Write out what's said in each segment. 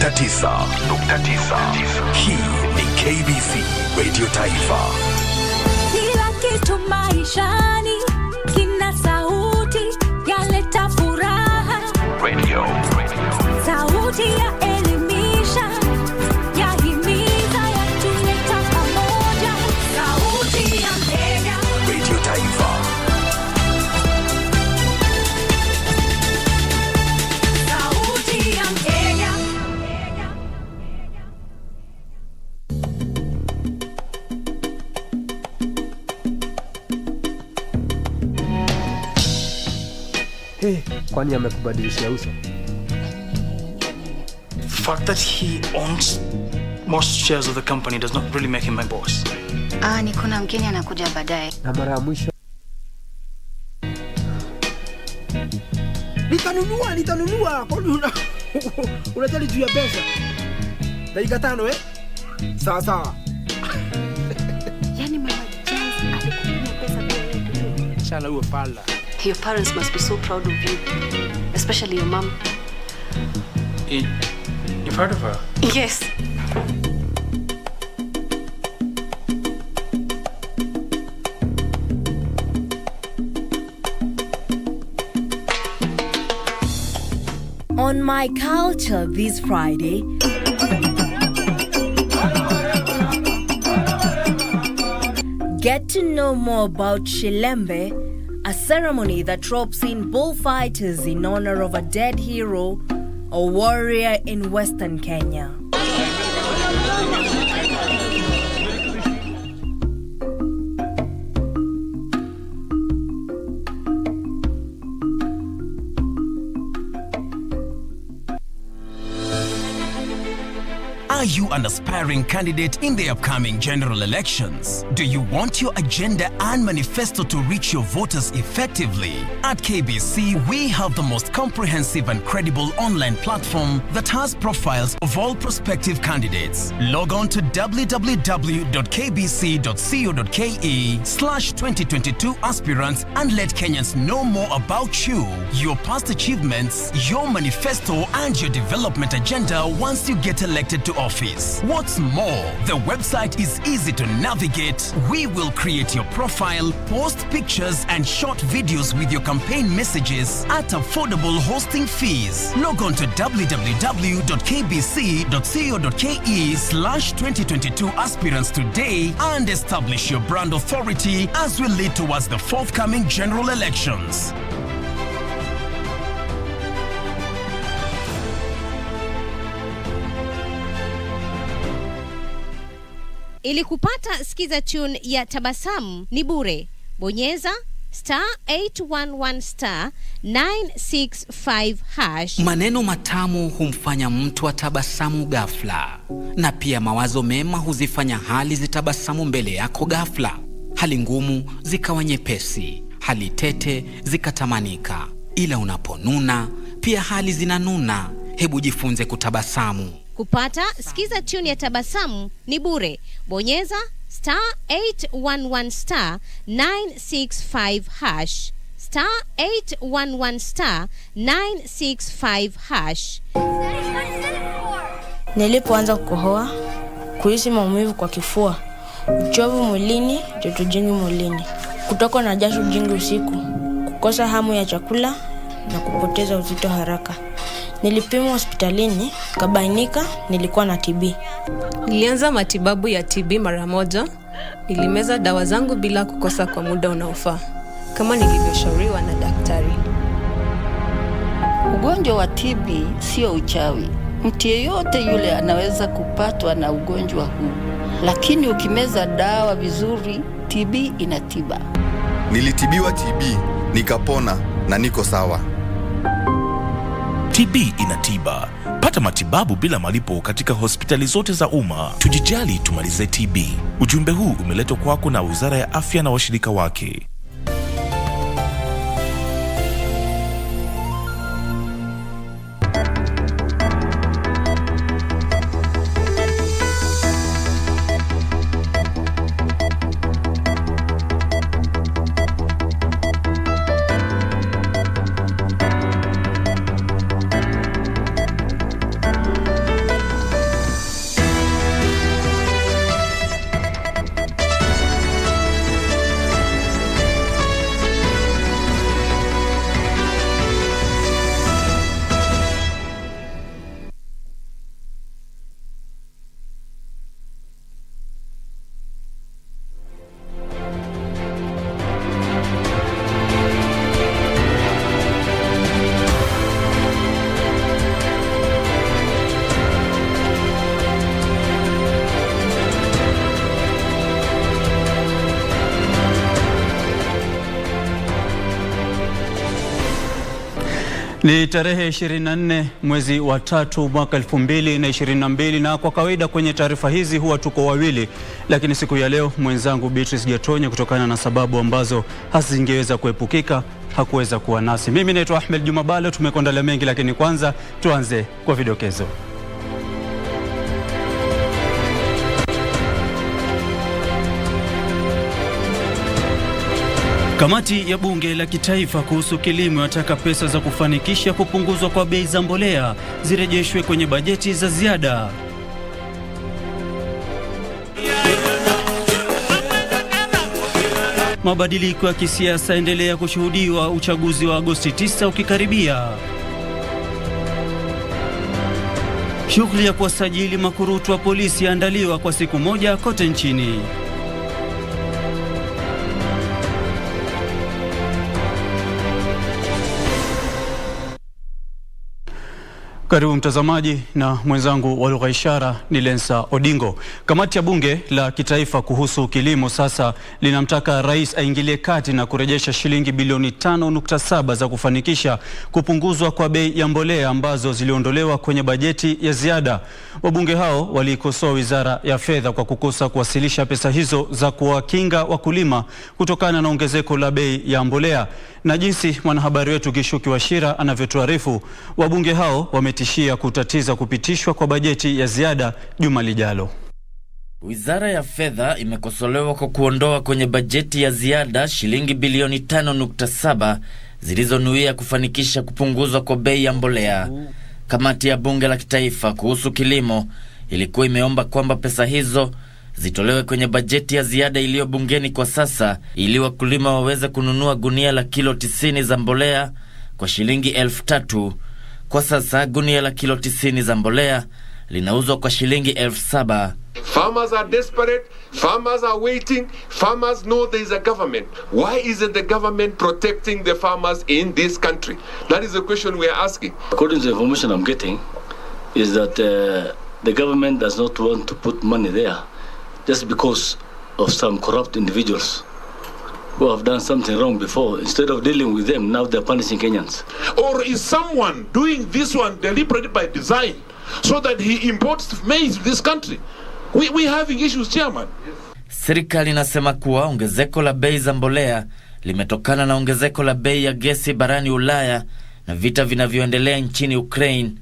Hii ni KBC Radio Taifa. Kila kitu maishani kina sauti yaleta furaha. Radio. Sauti ya elimisha, yahimiza, yatuleta pamoja. Sauti ya Kenya. Radio Taifa. Sauti ya Kenya. Kwani amekubadilishia uso? The fact that he owns most shares of the company does not really make him my boss. Niko na mgeni anakuja baadaye. Na mara ya mwisho Nitanunua. Unataka juu ya pesa? Dakika 5 Sawa. Yaani mama Jazz alikutumia pesa kwa wewe. Shala uwe pala. Your parents must be so proud of you, especially your mom. You've heard of her? Yes. On My Culture this Friday, get to know more about Shilembe, a ceremony that ropes in bullfighters in honor of a dead hero, a warrior in Western Kenya. Are you an aspiring candidate in the upcoming general elections? Do you want your agenda and manifesto to reach your voters effectively? At KBC, we have the most comprehensive and credible online platform that has profiles of all prospective candidates. Log on to www.kbc.co.ke/2022 aspirants and let Kenyans know more about you, your past achievements, your manifesto, and your development agenda once you get elected to office. What's more, the website is easy to navigate. We will create your profile, post pictures and short videos with your campaign messages at affordable hosting fees. Log on to www.kbc.co.ke/2022 aspirants today and establish your brand authority as we lead towards the forthcoming general elections. Ili kupata skiza tune ya Tabasamu ni bure. Bonyeza *811*965#. Maneno matamu humfanya mtu atabasamu ghafla, na pia mawazo mema huzifanya hali zitabasamu mbele yako ghafla. Hali ngumu zikawa nyepesi, hali tete zikatamanika. Ila unaponuna pia hali zinanuna. Hebu jifunze kutabasamu. Kupata skiza tune ya Tabasamu ni bure. Bonyeza *811*965#. *811*965#. Nilipoanza kukohoa, kuhisi maumivu kwa kifua, uchovu mwilini, joto jingi mwilini, kutokwa na jasho jingi usiku, kukosa hamu ya chakula na kupoteza uzito haraka. Nilipimwa hospitalini, kabainika nilikuwa na TB. Nilianza matibabu ya TB mara moja. Nilimeza dawa zangu bila kukosa kwa muda unaofaa, kama nilivyoshauriwa na daktari. Ugonjwa wa TB sio uchawi. Mtu yeyote yule anaweza kupatwa na ugonjwa huu. Lakini ukimeza dawa vizuri, TB inatiba. Nilitibiwa TB, nikapona na niko sawa. TB inatiba. Pata matibabu bila malipo katika hospitali zote za umma. Tujijali, tumalize TB. Ujumbe huu umeletwa kwako na Wizara ya Afya na washirika wake. Ni tarehe 24 mwezi wa 3 mwaka 2022 na kwa kawaida kwenye taarifa hizi huwa tuko wawili, lakini siku ya leo mwenzangu Beatrice Gatonye kutokana na sababu ambazo hazingeweza kuepukika hakuweza kuwa nasi. Mimi naitwa Juma Bhalo, tumekuandalia mengi lakini kwanza tuanze kwa vidokezo. Kamati ya bunge la kitaifa kuhusu kilimo yataka pesa za kufanikisha kupunguzwa kwa bei za mbolea zirejeshwe kwenye bajeti za ziada. Mabadiliko ya kisiasa endelea kushuhudiwa, uchaguzi wa Agosti 9 ukikaribia. Shughuli ya kuwasajili makurutu wa polisi yaandaliwa kwa siku moja kote nchini. Karibu mtazamaji na mwenzangu wa lugha ishara ni Lensa Odingo. Kamati ya bunge la kitaifa kuhusu kilimo sasa linamtaka rais aingilie kati na kurejesha shilingi bilioni 5.7 za kufanikisha kupunguzwa kwa bei ya mbolea ambazo ziliondolewa kwenye bajeti ya ziada. Wabunge hao walikosoa wizara ya fedha kwa kukosa kuwasilisha pesa hizo za kuwakinga wakulima kutokana na ongezeko la bei ya mbolea. Na jinsi mwanahabari wetu Gishuki Washira anavyotuarifu, wabunge hao wametishia kutatiza kupitishwa kwa bajeti ya ziada juma lijalo. Wizara ya fedha imekosolewa kwa kuondoa kwenye bajeti ya ziada shilingi bilioni 5.7 zilizonuia kufanikisha kupunguzwa kwa bei ya mbolea. Kamati ya bunge la kitaifa kuhusu kilimo ilikuwa imeomba kwamba pesa hizo zitolewe kwenye bajeti ya ziada iliyo bungeni kwa sasa ili wakulima waweze kununua gunia la kilo 90 za mbolea kwa shilingi 3,000. Kwa sasa gunia la kilo 90 za mbolea linauzwa kwa shilingi 7,000. Farmers are desperate, farmers are waiting, farmers know there is a government. Why isn't the government protecting the farmers in this country? That is the question we are asking. According to the information I'm getting is that the government does not want to put money there just because of some corrupt individuals who have done something wrong before. Instead of dealing with them, now they're punishing Kenyans. Or is someone doing this one deliberately by design so that he imports maize to this country? We having issues, Chairman. Serikali inasema kuwa ongezeko la bei za mbolea limetokana na ongezeko la bei ya gesi barani Ulaya na vita vinavyoendelea nchini Ukraine.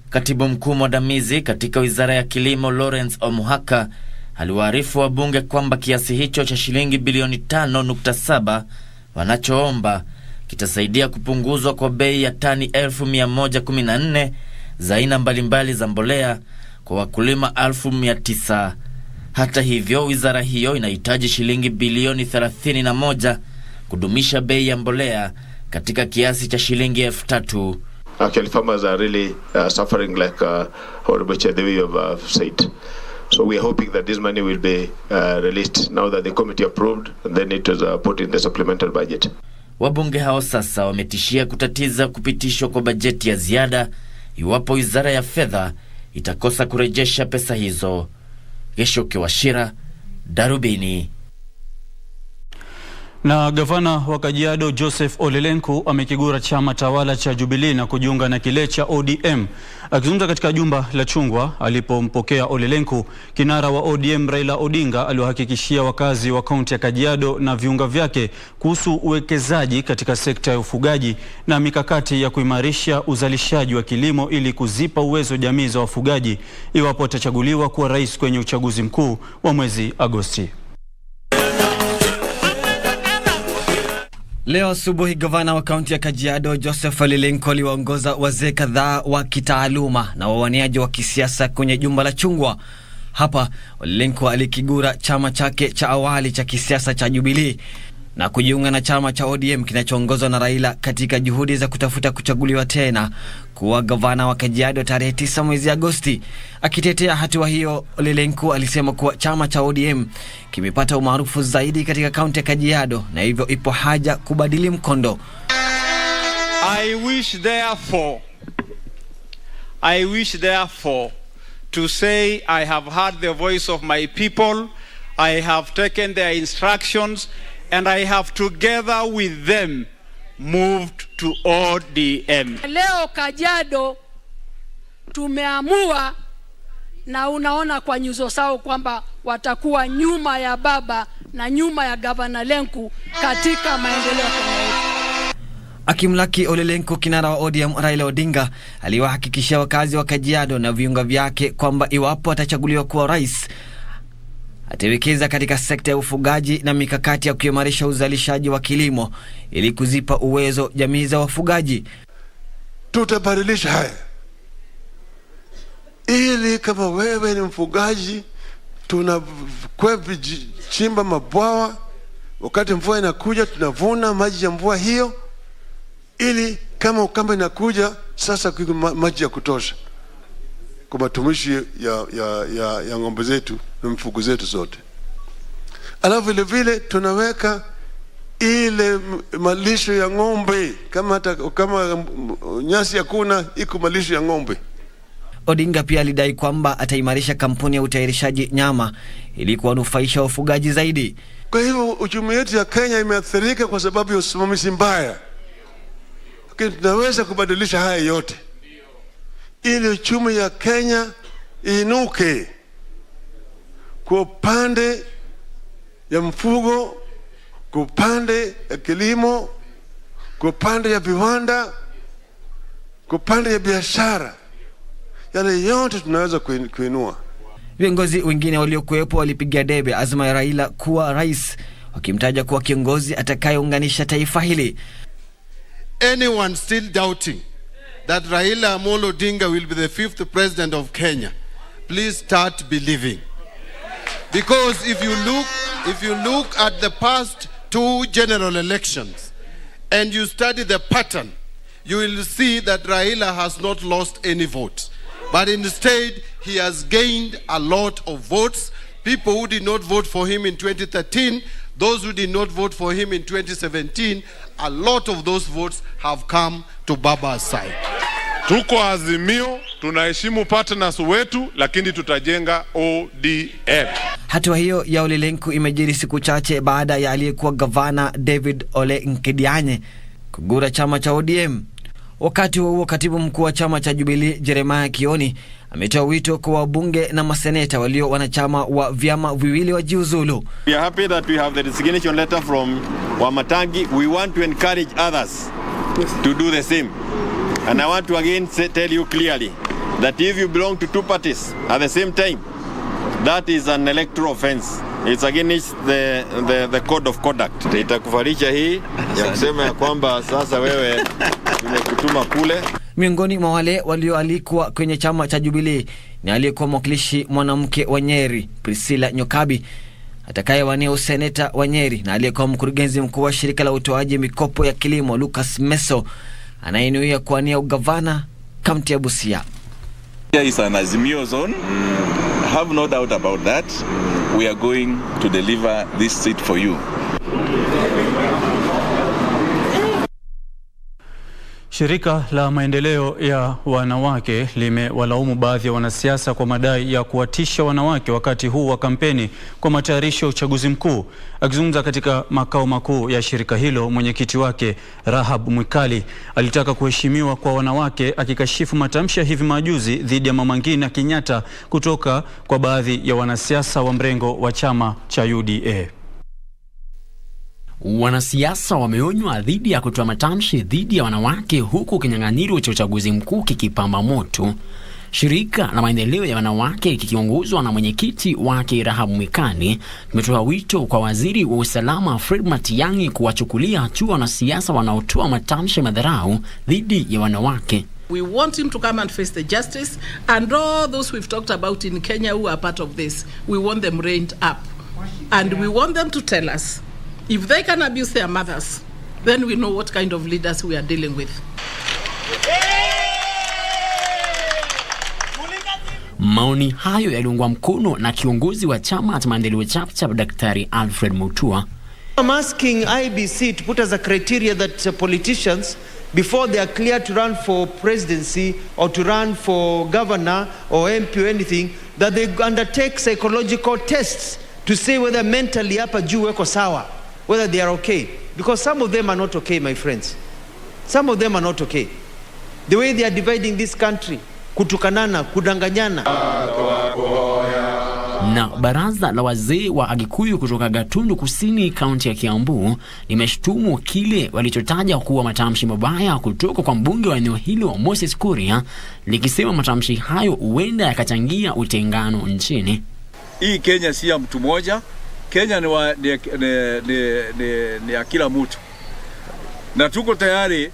Katibu mkuu mwandamizi katika wizara ya kilimo Lawrence Omuhaka aliwaarifu wabunge kwamba kiasi hicho cha shilingi bilioni 5.7 wanachoomba kitasaidia kupunguzwa kwa bei ya tani 1,114 za aina mbalimbali za mbolea kwa wakulima 900,000. Hata hivyo, wizara hiyo inahitaji shilingi bilioni 31 kudumisha bei ya mbolea katika kiasi cha shilingi 3,000. Actually, farmers are really suffering like Honorable Chair, the way you have said. So we are hoping that this money will be released now that the committee approved and then it was put in the supplemental budget. Wabunge hao sasa wametishia kutatiza kupitishwa kwa bajeti ya ziada iwapo wizara ya fedha itakosa kurejesha pesa hizo. Gishuki Washira, Darubini. Na gavana wa Kajiado Joseph Ole Lenku amekigura chama tawala cha Jubilee na kujiunga na kile cha ODM. Akizungumza katika jumba la Chungwa alipompokea Ole Lenku, kinara wa ODM Raila Odinga aliwahakikishia wakazi wa kaunti ya Kajiado na viunga vyake kuhusu uwekezaji katika sekta ya ufugaji na mikakati ya kuimarisha uzalishaji wa kilimo ili kuzipa uwezo jamii za wafugaji iwapo atachaguliwa kuwa rais kwenye uchaguzi mkuu wa mwezi Agosti. Leo asubuhi gavana wa kaunti ya Kajiado Joseph Ole Lenku aliwaongoza wazee kadhaa wa kitaaluma na wawaniaji wa kisiasa kwenye jumba la Chungwa. Hapa Ole Lenku alikigura chama chake cha awali cha kisiasa cha Jubilee na kujiunga na chama cha ODM kinachoongozwa na Raila katika juhudi za kutafuta kuchaguliwa tena kuwa gavana wa Kajiado tarehe 9 mwezi Agosti. Akitetea hatua hiyo, Ole Lenku alisema kuwa chama cha ODM kimepata umaarufu zaidi katika kaunti ya Kajiado na hivyo ipo haja kubadili mkondo. I wish therefore to say I have heard the voice of my people, I have taken their instructions, and I have together with them moved to ODM. Leo Kajiado tumeamua, na unaona kwa nyuso zao kwamba watakuwa nyuma ya baba na nyuma ya Gavana Lenku katika maendeleo Kenya. Akimlaki Ole Lenku, kinara wa ODM Raila Odinga aliwahakikishia wakazi wa Kajiado na viunga vyake kwamba iwapo atachaguliwa kuwa rais, atawekeza katika sekta ya ufugaji na mikakati ya kuimarisha uzalishaji wa kilimo ili kuzipa uwezo jamii za wafugaji. Tutabadilisha haya ili kama wewe ni mfugaji, chimba mabwawa, wakati mvua inakuja tunavuna maji ya mvua hiyo, ili kama ukame inakuja sasa kuna maji ya kutosha kwa matumishi ya ng'ombe zetu na mifugo zetu zote. Alafu vile vile tunaweka ile malisho ya ng'ombe, kama nyasi hakuna, iko malisho ya ng'ombe. Odinga pia alidai kwamba ataimarisha kampuni ya utayarishaji nyama ili kuwanufaisha wafugaji zaidi. Kwa hivyo uchumi wetu ya Kenya imeathirika kwa sababu ya usimamizi mbaya. Lakini tunaweza kubadilisha haya yote ili uchumi ya Kenya inuke kwa upande ya mfugo, kwa upande ya kilimo, kwa upande ya viwanda, kwa upande ya biashara. Yale yote tunaweza kuinua. Viongozi wengine waliokuwepo walipigia debe azma ya Raila kuwa rais, wakimtaja kuwa kiongozi atakayeunganisha taifa hili. Anyone still doubting that Raila Amolo Odinga will be the 5th president of Kenya, please start believing. Because if you look at the past 2 general elections and you study the pattern, you will see that Raila has not lost any votes. But instead, he has gained a lot of votes. People who did not vote for him in 2013, those who did not vote for him in 2017, a lot of those votes have come to Baba's side. Tuko Azimio, tunaheshimu partners wetu, lakini tutajenga ODM. Hatua hiyo ya Ole Lenku imejiri siku chache baada ya aliyekuwa gavana David Ole Nkedianye kugura chama cha ODM. Wakati huo katibu mkuu wa chama cha Jubilee Jeremiah Kioni ametoa wito kwa wabunge na maseneta walio wanachama wa vyama viwili wajiuzulu. We are happy that we have the resignation letter from Wamatangi. We want to encourage others to do the same. And I want to again tell you clearly that if you belong to 2 parties at the same time, that is an electoral offense. It's against the code of conduct. Itakufalisha hii ya kusema ya kwamba sasa wewe tumekutuma kule. Miongoni mwa wale walioalikwa kwenye chama cha Jubilee ni aliyekuwa mwakilishi mwanamke wa Nyeri Priscilla Nyokabi, atakayewania useneta wa Nyeri, na aliyekuwa mkurugenzi mkuu wa shirika la utoaji mikopo ya kilimo Lucas Meso anayenuia kuwania ugavana kaunti ya Busia. Here is an Azimio zone. Have no doubt about that. We are going to deliver this seat for you. Shirika la maendeleo ya wanawake limewalaumu baadhi ya wanasiasa kwa madai ya kuwatisha wanawake wakati huu wa kampeni kwa matayarisho ya uchaguzi mkuu. Akizungumza katika makao makuu ya shirika hilo, mwenyekiti wake Rahab Mwikali alitaka kuheshimiwa kwa wanawake, akikashifu matamshi hivi majuzi dhidi ya Mama Ngina Kenyatta kutoka kwa baadhi ya wanasiasa wa mrengo wa chama cha UDA. Wanasiasa wameonywa dhidi ya kutoa matamshi dhidi ya wanawake huku kinyang'anyiro cha uchaguzi mkuu kikipamba moto. Shirika la maendeleo ya wanawake kikiongozwa na mwenyekiti wake Rahab Mwikali limetoa wito kwa waziri wa usalama Fred Matiang'i kuwachukulia hatua wanasiasa wanaotoa matamshi madharau dhidi ya wanawake. We want him to come and face the justice, and all those we've talked about in Kenya who are part of this, we want them reined up. And we want them to tell us if they can abuse their mothers, then we know what kind of leaders we are dealing with. Maoni hayo yaliungwa mkono na kiongozi wa chama cha maendeleo chapchap Daktari Alfred Mutua. I'm asking IBC to put as a criteria that politicians, before they are cleared to run for presidency or to run for governor or MP or anything, that they undertake psychological tests to see whether mentally hapa juu weko sawa, whether they are okay. Because some of them are not okay, my friends. Some of them are not okay. The way they are dividing this country, kutukanana, kudanganyana. Na baraza la wazee wa Agikuyu kutoka Gatundu Kusini, kaunti ya Kiambu, limeshtumu kile walichotaja kuwa matamshi mabaya kutoka kwa mbunge wa eneo hilo Moses Kuria, likisema matamshi hayo huenda yakachangia utengano nchini. Hii Kenya si ya mtu mmoja. Kenya ni ya kila mtu. Na tuko tayari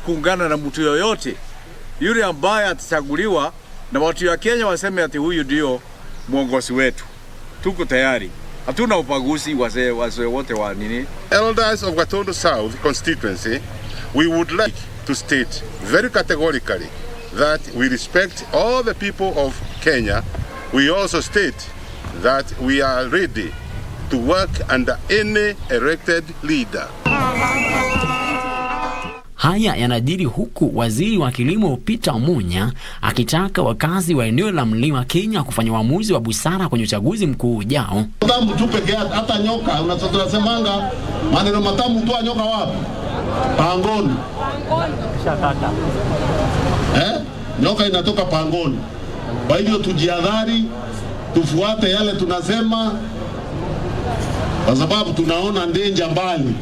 kuungana na mtu yoyote yule ambaye atachaguliwa na watu ya Kenya waseme ati huyu ndio mwongozi wetu. Tuko tayari. Hatuna ubaguzi wazee wote wa nini. Elders of Gatundu South constituency, we would like to state very categorically that we respect all the people of Kenya. We also state that we are ready to work under any elected leader. Haya yanajiri huku waziri wa kilimo Peter Munya akitaka wakazi wa eneo la Mlima Kenya kufanya uamuzi wa busara kwenye uchaguzi mkuu ujao. Mtamu tu peke yake, hata nyoka unasemanga maneno matamu tu, nyoka wapi? Pangoni. Shakata. Nyoka inatoka pangoni. Kwa hivyo tujihadhari, tufuate yale tunasema, kwa sababu tunaona ndenja mbali.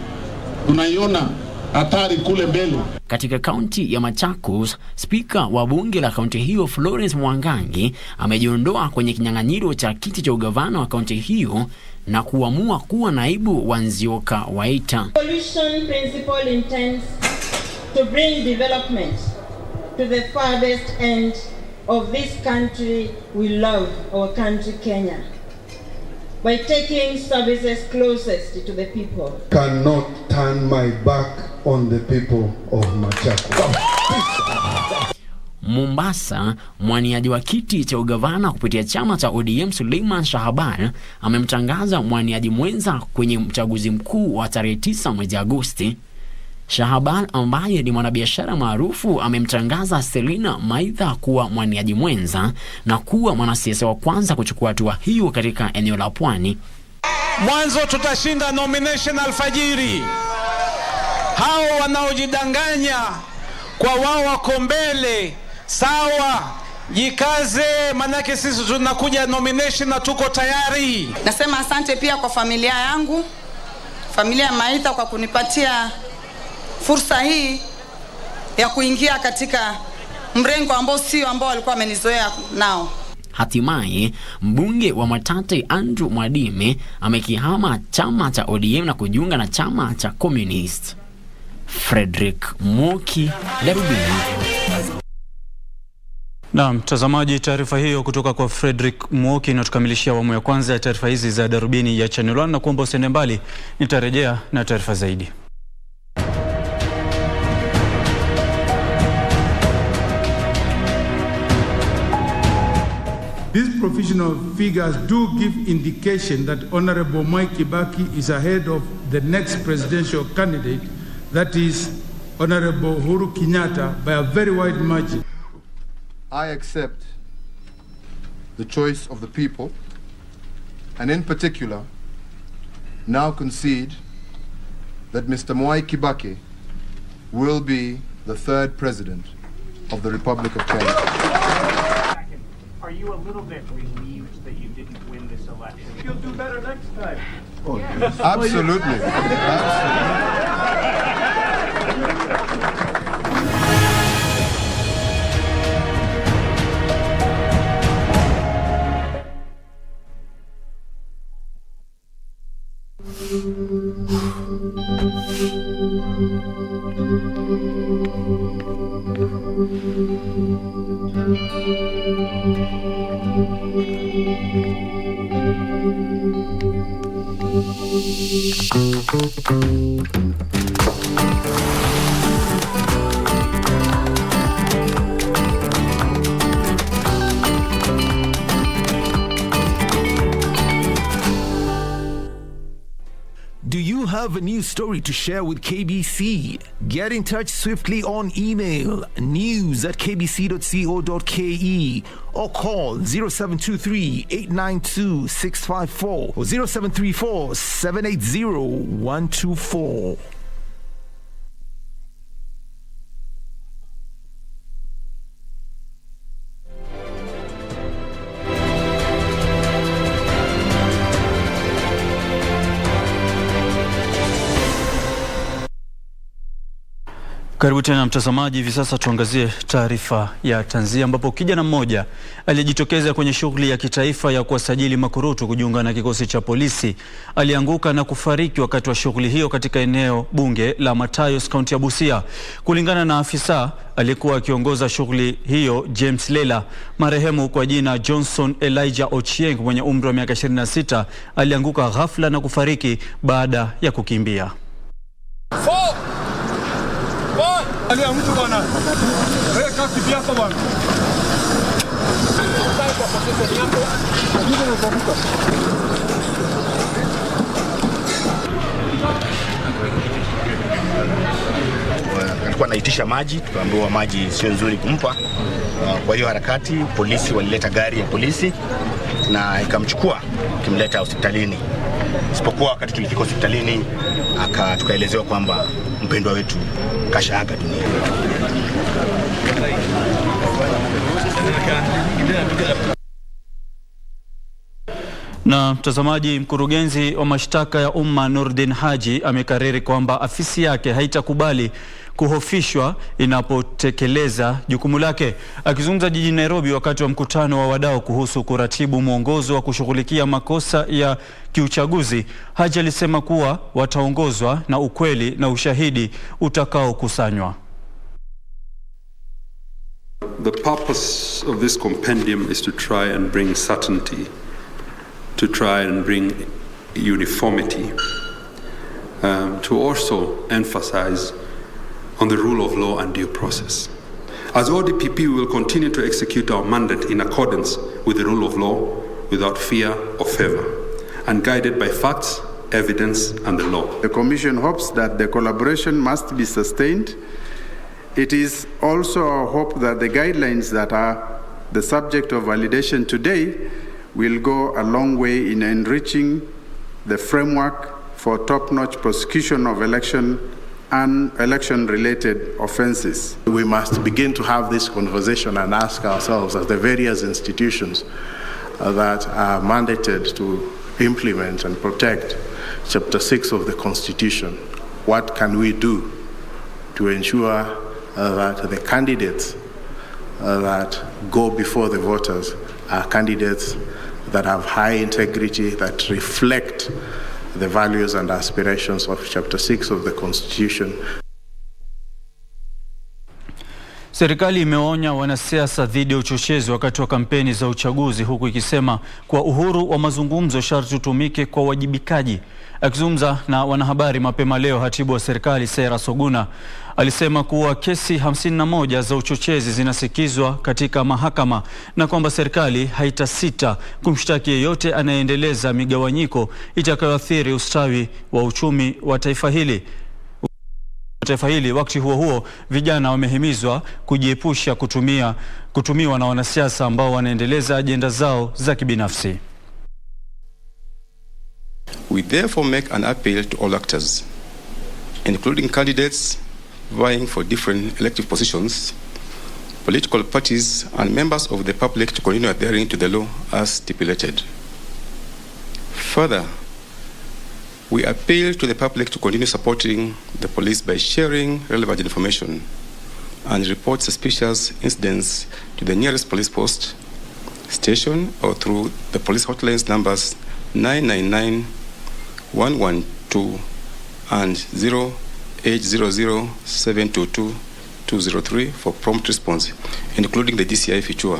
Tunaiona hatari kule mbele. Katika kaunti ya Machakos, spika wa bunge la kaunti hiyo Florence Mwangangi amejiondoa kwenye kinyang'anyiro cha kiti cha ugavana wa kaunti hiyo na kuamua kuwa naibu wa Nzioka Waita. Solution principle intends to bring development to the farthest end of this country we love, our country Kenya, by taking services closest to the people. Cannot turn my back on the people of Machakos. Mombasa, mwaniaji wa kiti cha ugavana kupitia chama cha ODM Suleiman Shahaban amemtangaza mwaniaji mwenza kwenye uchaguzi mkuu wa tarehe 9 mwezi Agosti. Shahaban ambaye ni mwanabiashara maarufu amemtangaza Selina Maitha kuwa mwaniaji mwenza na kuwa mwanasiasa wa kwanza kuchukua hatua hiyo katika eneo la Pwani. Mwanzo tutashinda nomination alfajiri. Hao wanaojidanganya kwa wao wako mbele, sawa, jikaze, manake sisi tunakuja nomination na tuko tayari. Nasema asante pia kwa familia yangu, familia ya Maitha, kwa kunipatia fursa hii ya kuingia katika mrengo ambao sio ambao walikuwa wamenizoea nao. Hatimaye, mbunge wa Mwatate Andrew Mwadime amekihama chama cha ODM na kujiunga na chama cha Communist. Frederick Moki, Darubini. Na mtazamaji, taarifa hiyo kutoka kwa Frederick Moki inatukamilishia awamu ya kwanza ya taarifa hizi za Darubini ya Channel 1, na kuomba usiende mbali, nitarejea na taarifa zaidi. These provisional figures do give indication that Honorable Mwai Kibaki is ahead of the next presidential candidate, that is Honorable Uhuru Kenyatta, by a very wide margin. I accept the choice of the people, and in particular, now concede that Mr. Mwai Kibaki will be the third president of the Republic of Kenya. Are you a little bit relieved that you didn't win this election? You'll do better next time. Oh, yes. Absolutely. Do you have a news story to share with KBC? Get in touch swiftly on email news@kbc.co.ke or call 0723-892-654 or 0734-780-124. Karibu tena mtazamaji, hivi sasa tuangazie taarifa ya tanzia ambapo kijana mmoja aliyejitokeza kwenye shughuli ya kitaifa ya kuwasajili makurutu kujiunga na kikosi cha polisi alianguka na kufariki wakati wa shughuli hiyo katika eneo bunge la Matayos, kaunti ya Busia. Kulingana na afisa aliyekuwa akiongoza shughuli hiyo, James Lela, marehemu kwa jina Johnson Elijah Ochieng mwenye umri wa miaka 26 alianguka ghafla na kufariki baada ya kukimbia. Alikuwa anaitisha maji, tukaambiwa maji sio nzuri kumpa. Kwa hiyo harakati polisi walileta gari ya polisi na ikamchukua kimleta hospitalini. Isipokuwa wakati tulifika hospitalini tukaelezewa kwamba mpendwa wetu kashaaga dunia. Na mtazamaji, mkurugenzi wa mashtaka ya umma Nurdin Haji amekariri kwamba afisi yake haitakubali kuhofishwa inapotekeleza jukumu lake. Akizungumza jijini Nairobi wakati wa mkutano wa wadau kuhusu kuratibu mwongozo wa kushughulikia makosa ya kiuchaguzi, Haji alisema kuwa wataongozwa na ukweli na ushahidi utakaokusanywa. The purpose of this compendium is to try and bring certainty, to try and bring uniformity, to also emphasize on the rule of law and due process. As ODPP, we will continue to execute our mandate in accordance with the rule of law without fear or favor, and guided by facts, evidence and the law. The Commission hopes that the collaboration must be sustained. It is also our hope that the guidelines that are the subject of validation today will go a long way in enriching the framework for top-notch prosecution of election and election-related offenses. We must begin to have this conversation and ask ourselves, as the various institutions that are mandated to implement and protect Chapter 6 of the Constitution, what can we do to ensure that the candidates that go before the voters are candidates that have high integrity, that reflect the values and aspirations of Chapter 6 of the Constitution. Serikali imeonya wanasiasa dhidi ya uchochezi wakati wa kampeni za uchaguzi, huku ikisema kwa uhuru wa mazungumzo sharti utumike kwa wajibikaji. Akizungumza na wanahabari mapema leo, hatibu wa serikali Sera Soguna alisema kuwa kesi 51 za uchochezi zinasikizwa katika mahakama na kwamba serikali haitasita kumshtaki yeyote anayeendeleza migawanyiko itakayoathiri ustawi wa uchumi wa taifa hili. Wakati huo huo, vijana wamehimizwa kujiepusha kutumiwa na wanasiasa ambao wanaendeleza ajenda zao za kibinafsi. We therefore make an appeal to all actors, including candidates vying for different elective positions, political parties and members of the public to continue adhering to the law as stipulated. Further, we appeal to the public to continue supporting the police by sharing relevant information and report suspicious incidents to the nearest police post, station or through the police hotlines numbers 999 112 and 0800 722 203 for prompt response, including the DCI feature.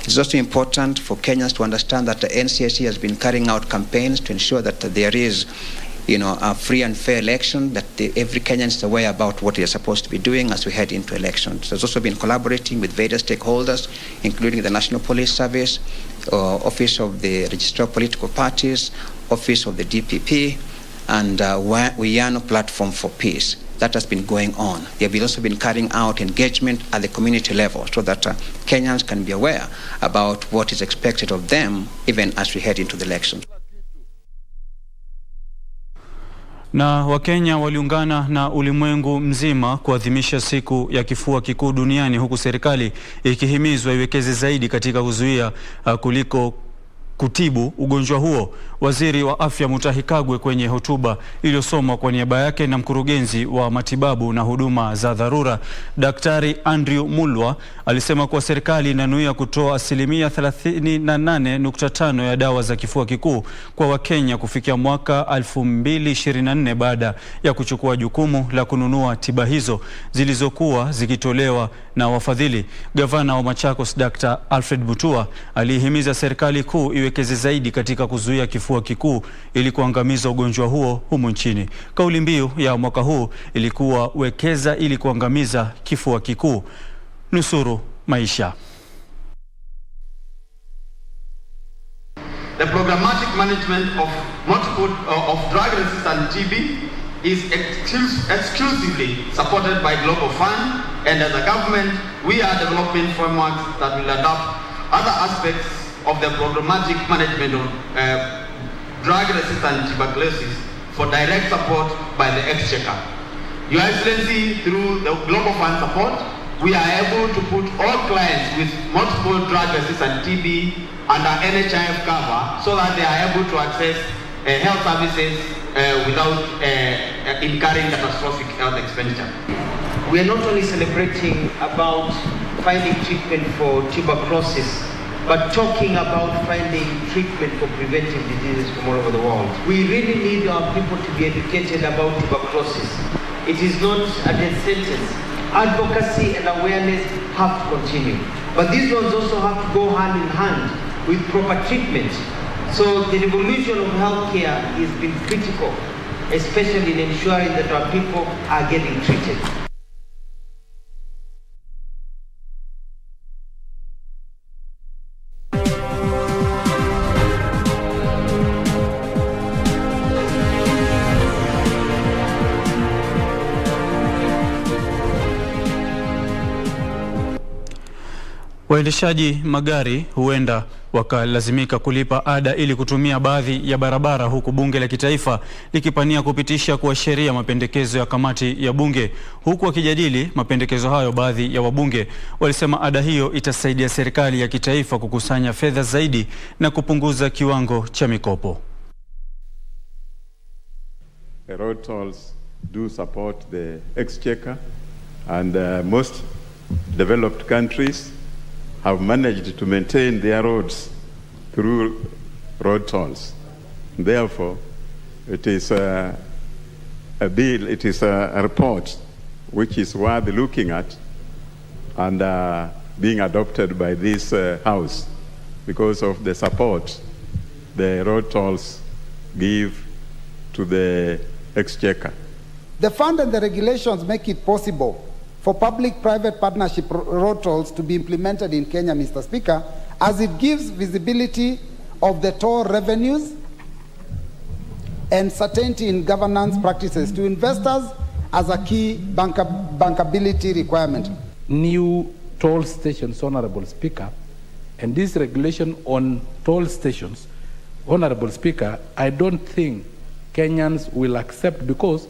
It's also important for Kenyans to understand that the NCSC has been carrying out campaigns to ensure that there is, a free and fair election, that every Kenyan is aware about what they are supposed to be doing as we head into elections. There's also been collaborating with various stakeholders, including the National Police Service, Office of the Registrar of Political Parties, Office of the DPP, and Wiyano Platform for Peace. That has been going on. They have also been carrying out engagement at the community level so that Kenyans can be aware about what is expected of them even as we head into the elections. Na Wakenya waliungana na ulimwengu mzima kuadhimisha siku ya kifua kikuu duniani, huku serikali ikihimizwa iwekeze zaidi katika kuzuia kuliko kutibu ugonjwa huo. Waziri wa Afya Mutahi Kagwe kwenye hotuba iliyosomwa kwa niaba yake na mkurugenzi wa matibabu na huduma za dharura Daktari Andrew Mulwa alisema kuwa serikali inanuia kutoa 38.5% ya dawa za kifua kikuu kwa Wakenya kufikia mwaka 2024 baada ya kuchukua jukumu la kununua tiba hizo zilizokuwa zikitolewa na wafadhili. Gavana wa Machakos Dr. Alfred Mutua alihimiza serikali kuu iwekeze zaidi katika kuzuia kifua kikuu ili kuangamiza ugonjwa huo humu nchini. Kauli mbiu ya mwaka huu ilikuwa wekeza ili kuangamiza kifua kikuu, nusuru maisha. The programmatic management of drug resistant TB is exclusively supported by Global Fund, and as a government, we are developing frameworks that will adopt other aspects of the programmatic management of drug-resistant tuberculosis for direct support by the Exchequer. Your Excellency, through the Global Fund support, we are able to put all clients with multiple drug-resistant TB under NHIF cover so that they are able to access health services without incurring catastrophic health expenditure. We are not only celebrating about finding treatment for tuberculosis, but talking about finding treatment for preventive diseases from all over the world. We really need our people to be educated about tuberculosis. It is not a death sentence. Advocacy and awareness have to continue. But these ones also have to go hand in hand with proper treatment. So the revolution of healthcare has been critical, especially in ensuring that our people are getting treated. Waendeshaji magari huenda wakalazimika kulipa ada ili kutumia baadhi ya barabara, huku bunge la kitaifa likipania kupitisha kwa sheria mapendekezo ya kamati ya bunge. Huku wakijadili mapendekezo hayo, baadhi ya wabunge walisema ada hiyo itasaidia serikali ya kitaifa kukusanya fedha zaidi na kupunguza kiwango cha mikopo. The road tolls do support the exchequer, and most developed countries have managed to maintain their roads through road tolls. Therefore, it is a bill, it is a report which is worth looking at and being adopted by this House because of the support the road tolls give to the exchequer. The fund and the regulations make it possible for public-private partnership road tolls to be implemented in Kenya, Mr. Speaker, as it gives visibility of the toll revenues and certainty in governance practices to investors as a key bankability requirement. New toll stations, Honorable Speaker, and this regulation on toll stations, Honorable Speaker, I don't think Kenyans will accept, because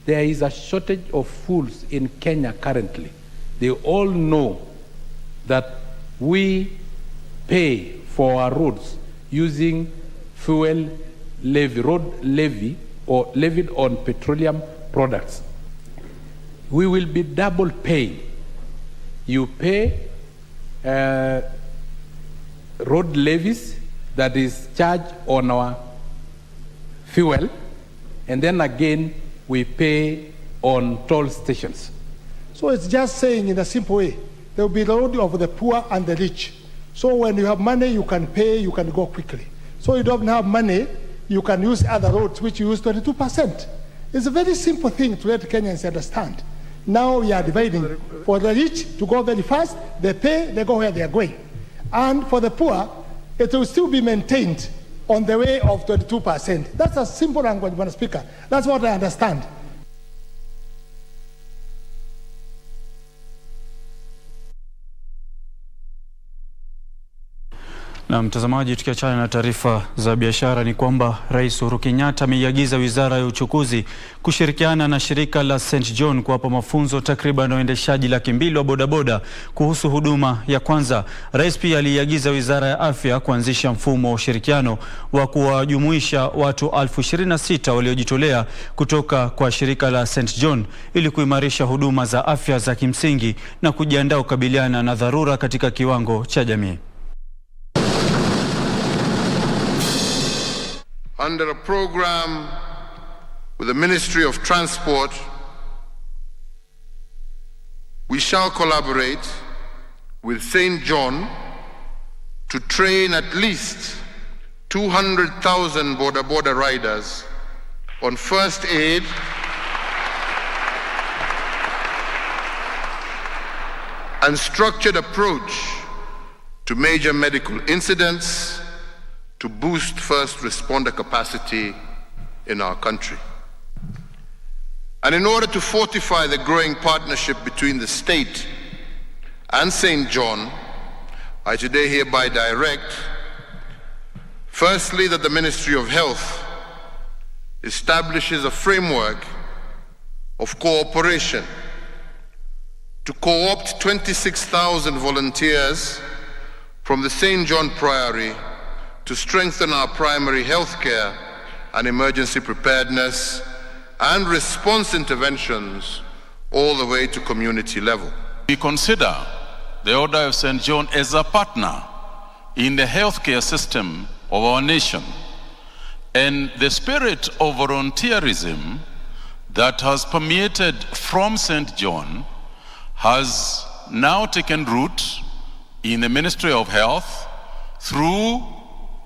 there is a shortage of fools in Kenya currently. They all know that we pay for our roads using fuel levy, road levy, or levied on petroleum products. We will be double paying. You pay road levies that is charged on our fuel, and then again we pay on toll stations. So it's just saying in a simple way, there will be the road of the poor and the rich. So when you have money, you can pay, you can go quickly. So you don't have money, you can use other roads, which you use 22%. It's a very simple thing to let Kenyans understand. Now we are dividing. For the rich to go very fast, they pay, they go where they are going. And for the poor, it will still be maintained on the way of 22%. That's a simple language, Mr. Speaker. That's what I understand. Na mtazamaji, tukiachana na taarifa za biashara ni kwamba Rais Uhuru Kenyatta ameiagiza Wizara ya Uchukuzi kushirikiana na shirika la St. John kuwapa mafunzo takriban waendeshaji 200,000 wa bodaboda kuhusu huduma ya kwanza. Rais pia aliagiza Wizara ya Afya kuanzisha mfumo wa ushirikiano wa kuwajumuisha watu 26,000 waliojitolea kutoka kwa shirika la St. John ili kuimarisha huduma za afya za kimsingi na kujiandaa kukabiliana na dharura katika kiwango cha jamii. Under a program with the Ministry of Transport, we shall collaborate with St. John to train at least 200,000 boda riders on first aid and structured approach to major medical incidents to boost first responder capacity in our country. And in order to fortify the growing partnership between the state and St. John, I today hereby direct, firstly, that the Ministry of Health establishes a framework of cooperation to co-opt 26,000 volunteers from the St. John Priory to strengthen our primary health care and emergency preparedness and response interventions all the way to community level. We consider the Order of St. John as a partner in the healthcare system of our nation, and the spirit of volunteerism that has permeated from St. John has now taken root in the Ministry of Health through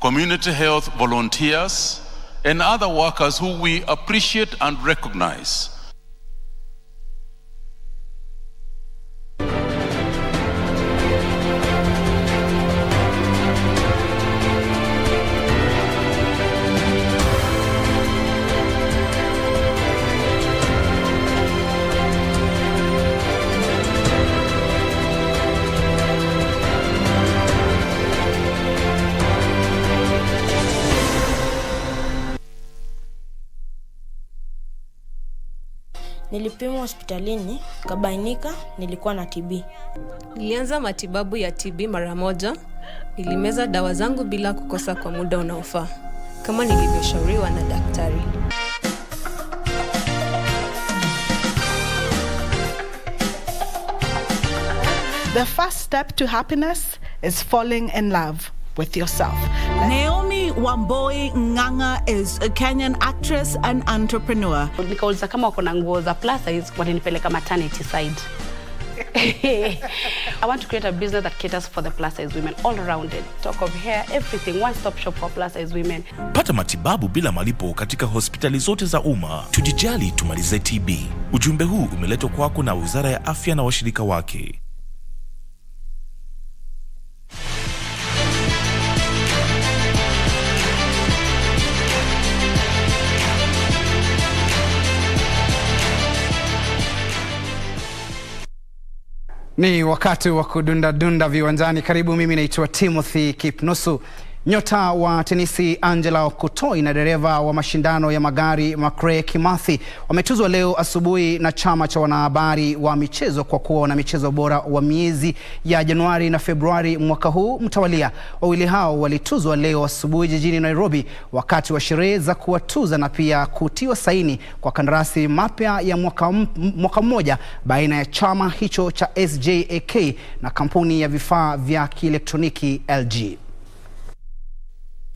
community health volunteers and other workers who we appreciate and recognize. Nilipimwa hospitalini, kabainika nilikuwa na TB. Nilianza matibabu ya TB mara moja. Nilimeza dawa zangu bila kukosa kwa muda unaofaa, kama nilivyoshauriwa na daktari. The first step to happiness is falling in love with yourself. Naomi Wamboi Nganga is a Kenyan actress and entrepreneur. Nikauliza kama wako na nguo za plus size, walinipeleka maternity side. I want to create a business that caters for the plus size women all around it. Talk of hair, everything, one stop shop for plus size women. Pata matibabu bila malipo katika hospitali zote za umma. Tujijali, tumalize TB. Ujumbe huu umeletwa kwako na Wizara ya Afya na washirika wake. Ni wakati wa kudunda viwanjani. Karibu, mimi naitwa Timothy Kipnusu. Nyota wa tenisi Angela Okutoi na dereva wa mashindano ya magari Makre Kimathi wametuzwa leo asubuhi na chama cha wanahabari wa michezo kwa kuwa wana michezo bora wa miezi ya Januari na Februari mwaka huu mtawalia. Wawili hao walituzwa leo asubuhi jijini Nairobi wakati wa sherehe za kuwatuza na pia kutiwa saini kwa kandarasi mapya ya mwaka mmoja baina ya chama hicho cha SJAK na kampuni ya vifaa vya kielektroniki LG.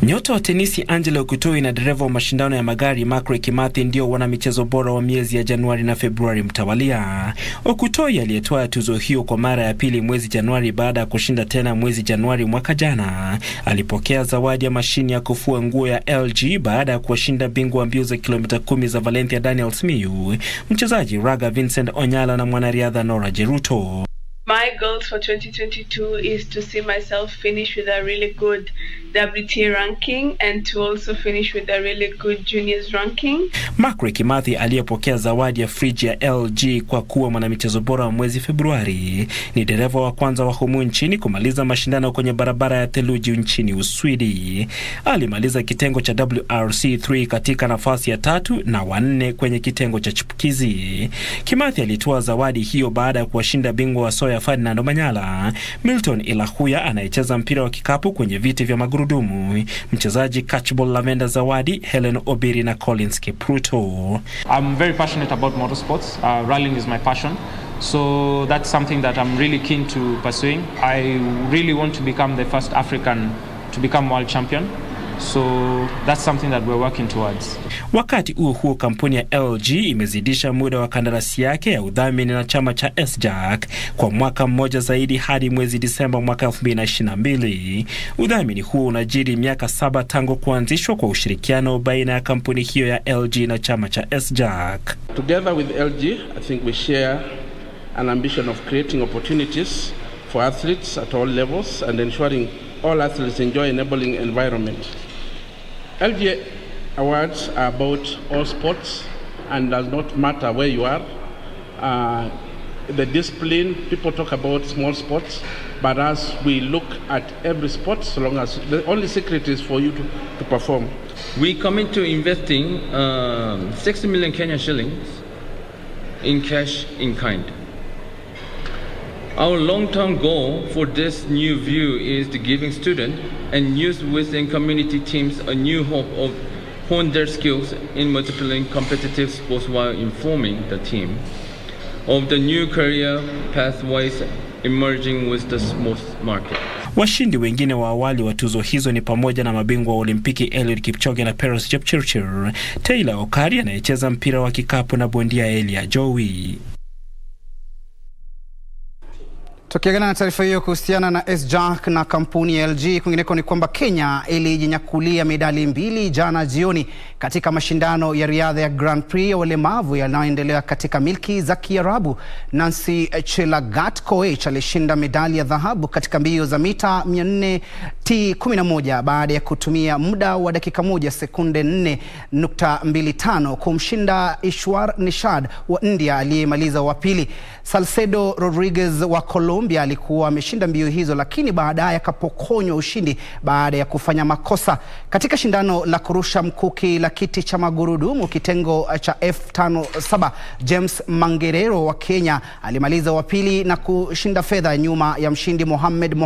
Nyota wa tenisi Angela Okutoi na dereva wa mashindano ya magari Makre Kimathi ndio wana michezo bora wa miezi ya Januari na Februari mtawalia. Okutoi aliyetoa tuzo hiyo kwa mara ya pili mwezi Januari baada ya kushinda tena mwezi Januari mwaka jana. Alipokea zawadi ya mashini ya kufua nguo ya LG baada ya kuwashinda bingwa mbio za kilomita 10 za Valencia Daniel Simiyu, mchezaji Raga Vincent Onyala na mwanariadha Nora Jeruto. My goals for 2022 is to see myself finish with a really good WTA ranking and to also finish with a really good juniors ranking. Makre Kimathi aliyepokea zawadi ya friji ya LG kwa kuwa mwanamichezo bora wa mwezi Februari ni dereva wa kwanza wa humu nchini kumaliza mashindano kwenye barabara ya theluji nchini Uswidi. Alimaliza kitengo cha WRC3 katika nafasi ya 3 na 4 kwenye kitengo cha chipukizi. Kimathi alitoa zawadi hiyo baada ya kuwashinda bingwa wa soya Ferdinand Omanyala, Milton Ilahuya anayecheza mpira wa kikapu kwenye viti vya magurudumu, mchezaji catchball Lavenda Zawadi, Helen Obiri na Collins Kipruto. I'm very passionate about motorsports. Rallying is my passion. So that's something that I'm really keen to pursuing. I really want to become the first African to become world champion. So that's something that we're working towards. Wakati huo kampuni ya LG imezidisha muda wa kandarasi yake ya udhamini na chama cha SJAC kwa mwaka mmoja zaidi hadi mwezi Disemba mwaka 2022. Udhamini huo unajiri miaka 7 tangu kuanzishwa kwa ushirikiano baina ya kampuni hiyo ya LG na chama cha SJAC. Together with LG, I think we share an ambition of creating opportunities for athletes at all levels and ensuring all athletes enjoy enabling environment. LG awards are about all sports and does not matter where you are. The discipline, people talk about small sports, but as we look at every sport, so long as the only secret is for you to perform. We commit to investing 60 million Kenyan shillings in cash in kind. Our long-term goal for this new view is to giving students and youth within community teams a new hope of hone their skills in multiple competitive sports while informing the team of the new career pathways emerging with the sports market. Washindi wengine wa awali wa tuzo hizo ni pamoja na mabingwa wa Olimpiki Eliud Kipchoge na Peres Jepchirchir, Taylor Okari anayecheza mpira wa kikapu na bondia Elia Jowi. Tukiagana na taarifa hiyo kuhusiana na SJAC na kampuni ya LG, kwingineko ni kwamba Kenya ilijinyakulia medali 2 jana jioni katika mashindano ya riadha ya Grand Prix ya walemavu yanayoendelea katika milki za Kiarabu. Nancy Chelagat Koech alishinda medali ya dhahabu katika mbio za mita 400 T11 baada ya kutumia muda wa dakika 1 sekunde 4.25 kumshinda Ishwar Nishad wa India aliyemaliza wa pili. Salcedo Rodriguez wa Colombia alikuwa ameshinda mbio hizo, lakini baadaye akapokonywa ushindi baada ya kufanya makosa. Katika shindano la kurusha mkuki la kiti cha magurudumu kitengo cha F57, James Mangerero wa Kenya alimaliza wa pili na kushinda fedha nyuma ya mshindi Mohamed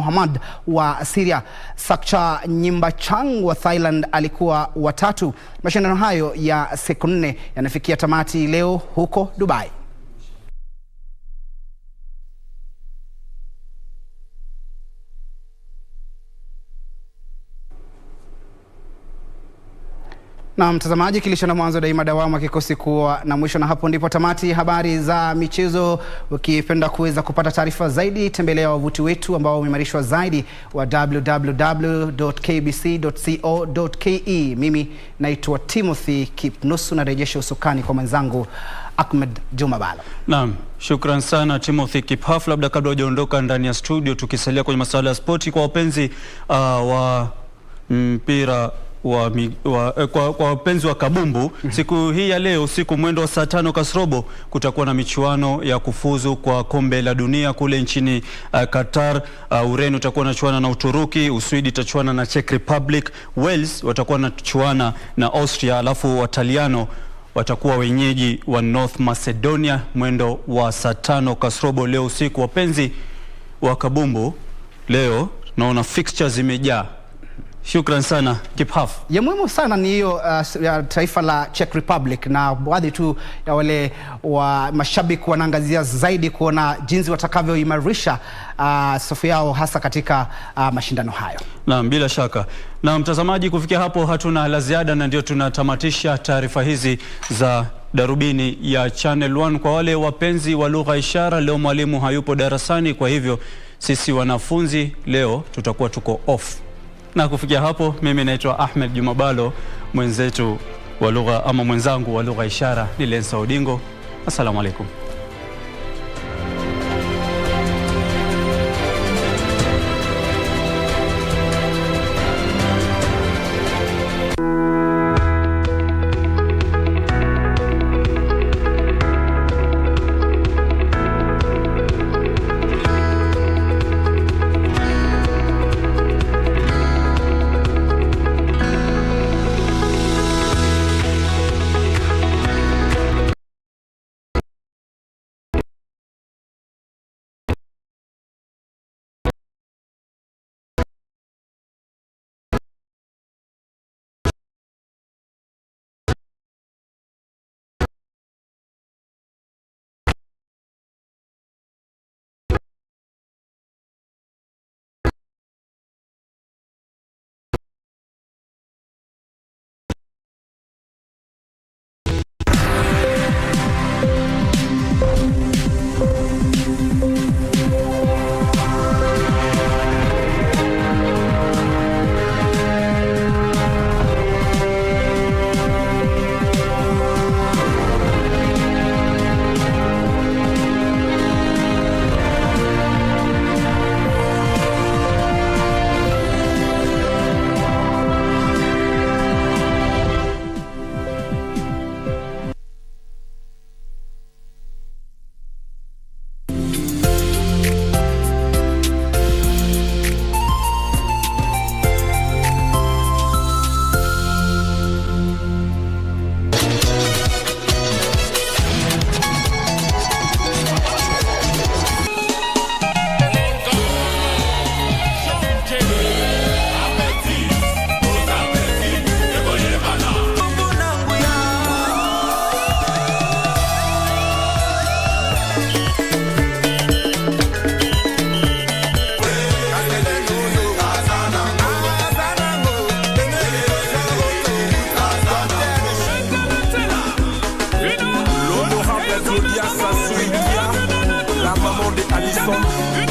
wa Syria. Sakcha Nyimbachang wa Thailand alikuwa wa 3. Mashindano hayo ya siku 4 yanafikia tamati leo huko Dubai. Na mtazamaji, kilisho na mwanzo daima dawamu kikosi kuwa na mwisho, na hapo ndipo tamati habari za michezo. Ukipenda kuweza kupata taarifa zaidi, tembelea wavuti wetu ambao umeimarishwa zaidi wa www.kbc.co.ke. Mimi naitwa Timothy Kipnusu na rejesha usukani kwa mwenzangu Juma Bhalo. Naam, shukran sana Timothy Kiphafu. Labda kabla hujaondoka ndani ya studio, tukisalia kwenye masuala ya spoti, kwa wapenzi wa mpira kwa wapenzi wa kabumbu, siku hii ya leo usiku mwendo wa saa 5 kasrobo kutakuwa na michuano ya kufuzu kwa kombe la dunia kule nchini Qatar. Ureno utakuwa nachuana na Uturuki, Uswidi itachuana na Czech Republic, Wales watakuwa nachuana na Austria, alafu Wataliano watakuwa wenyeji wa North Macedonia mwendo wa saa 5 kasrobo leo usiku. Wapenzi wa kabumbu, leo naona fixtures zimejaa. Shukran sana Kiphafu. Ya muhimu sana ni hiyo taifa la Czech Republic, na baadhi tu ya wale wa mashabiki wanaangazia zaidi kuona jinsi watakavyoimarisha safu yao hasa katika mashindano hayo. Naam, bila shaka. Na mtazamaji, kufikia hapo hatuna la ziada, na ndio tunatamatisha taarifa hizi za Darubini ya Channel 1. Kwa wale wapenzi wa lugha ishara, leo mwalimu hayupo darasani, kwa hivyo sisi wanafunzi leo tutakuwa tuko off. Na kufikia hapo, mimi naitwa Juma Bhalo, mwenzetu wa lugha ama mwenzangu wa lugha ishara ni Lensa Odingo. Assalamu alaikum.